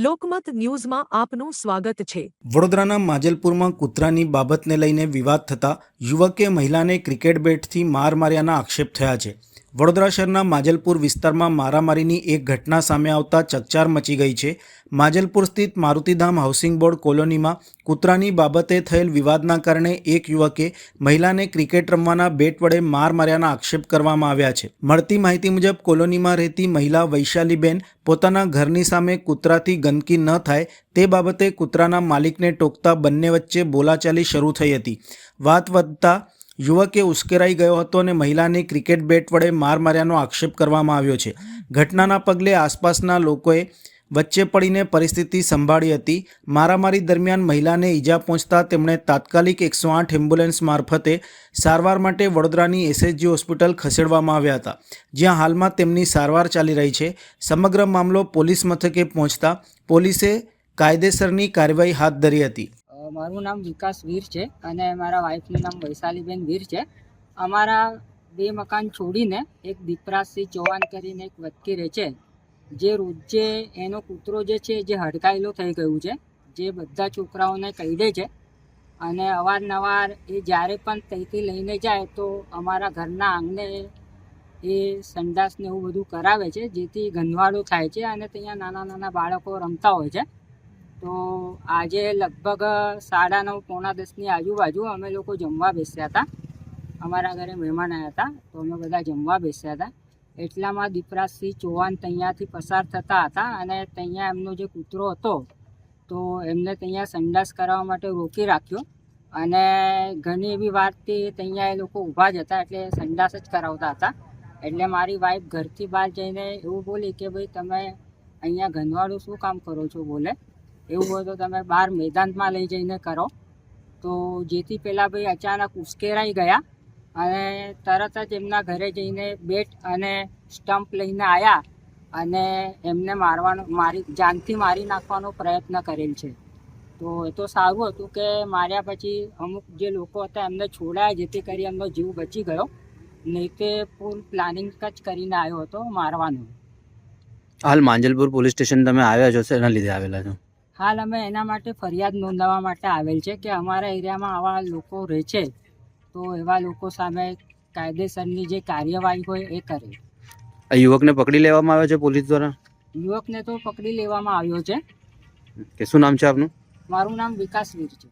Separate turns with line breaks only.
લોકમત ન્યૂઝમાં આપનું સ્વાગત છે।
વડોદરાના માજલપુરમાં કૂતરાની બાબતને લઈને વિવાદ થતા યુવકે મહિલાને ક્રિકેટ બેટથી માર માર્યાના આક્ષેપ થયા છે। વડોદરા શહેરના માજલપુર વિસ્તારમાં મારામારીની એક ઘટના સામે આવતા ચકચાર મચી ગઈ છે। માજલપુર સ્થિત મારુતિધામ હાઉસિંગ બોર્ડ કોલોનીમાં કૂતરાની બાબતે થયેલ વિવાદના કારણે એક યુવકે મહિલાને ક્રિકેટ રમવાના બેટ વડે માર માર્યાના આક્ષેપ કરવામાં આવ્યા છે। મળતી માહિતી મુજબ કોલોનીમાં રહેતી મહિલા વૈશાલીબેન પોતાના ઘરની સામે કૂતરાથી ગંદકી ન થાય તે બાબતે કૂતરાના માલિકને ટોકતા બંને વચ્ચે બોલાચાલી શરૂ થઈ હતી। વાત વધતા યુવકે ઉશ્કેરાઈ ગયો હતો અને મહિલાને ક્રિકેટ બેટ વડે માર માર્યાનો આક્ષેપ કરવામાં આવ્યો છે। ઘટનાના પગલે આસપાસના લોકોએ વચ્ચે પડીને પરિસ્થિતિ સંભાળી હતી। મારામારી દરમિયાન મહિલાને ઈજા પહોંચતા તેમણે તાત્કાલિક 108 એમ્બ્યુલન્સ મારફતે સારવાર માટે વડોદરાની એસએસજી હોસ્પિટલ ખસેડવામાં આવ્યા હતા, જ્યાં હાલમાં તેમની સારવાર ચાલી રહી છે। સમગ્ર મામલો પોલીસ મથકે પહોંચતા પોલીસે કાયદેસરની કાર્યવાહી હાથ ધરી હતી।
મારું નામ વિકાસ વીર છે અને મારા વાઈફનું નામ વૈશાલીબેન વીર છે। અમારા 2 મકાન છોડીને એક દીપરાજસિંહ ચૌહાણ કરીને એક વ્યક્તિ રહે છે, જે રોજે એનો કૂતરો જે છે જે હડકાયેલો થઈ ગયું છે, જે બધા છોકરાઓને કહી છે અને અવારનવાર એ જ્યારે પણ ત્યાંથી લઈને જાય તો અમારા ઘરના આંગણે એ સંડાસને એવું બધું કરાવે છે, જેથી ગંદવાડો થાય છે અને ત્યાં નાના નાના બાળકો રમતા હોય છે। તો આજે લગભગ 9:30 પોણા 10ની આજુબાજુ અમે લોકો જમવા બેસ્યા હતા। અમારા ઘરે મહેમાન આવ્યા હતા, તો અમે બધા જમવા બેસ્યા હતા। એટલામાં દીપરાજસિંહ ચૌહાણ ત્યાંથી પસાર થતા હતા અને ત્યાં એમનો જે કૂતરો હતો તો એમને ત્યાં સંડાસ કરાવવા માટે રોકી રાખ્યો અને ઘણી એવી વારથી ત્યાં એ લોકો ઊભા જ હતા, એટલે સંડાસ જ કરાવતા હતા। એટલે મારી વાઈફ ઘરથી બહાર જઈને એવું બોલી કે ભાઈ તમે અહીંયા ગંદવાડું શું કામ કરો છો, બોલે એવું હોય તો તમે બહાર મેદાનમાં લઈ જઈને કરો। તો જેથી પહેલાં ભાઈ અચાનક ઉશ્કેરાઈ ગયા અને તરત જ એમના ઘરે જઈને બેટ અને સ્ટમ્પ લઈને આવ્યા અને એમને જાનથી મારી નાખવાનો પ્રયત્ન કરેલ છે। તો એ તો સારું હતું કે માર્યા પછી અમુક જે લોકો હતા એમને છોડાયા, જેથી કરી એમનો જીવ બચી ગયો, નહીં તે ફૂલ પ્લાનિંગ જ કરીને આવ્યો હતો મારવાનો।
હાલ માંજલપુર પોલીસ સ્ટેશન તમે આવ્યા છો, એના લીધે આવેલા છો?
હાલ અમે એના માટે ફરિયાદ નોંધાવવા માટે આવેલ છે કે અમારા એરિયામાં આવા લોકો રહે છે, તો એવા લોકો સામે કાયદેસરની જે કાર્યવાહી હોય એ કરે।
આ યુવકને પકડી લેવામાં આવ્યો છે પોલીસ દ્વારા?
યુવકને તો પકડી લેવામાં આવ્યો છે।
કે શું નામ છે આપનું?
મારું નામ વિકાસ વીર છે।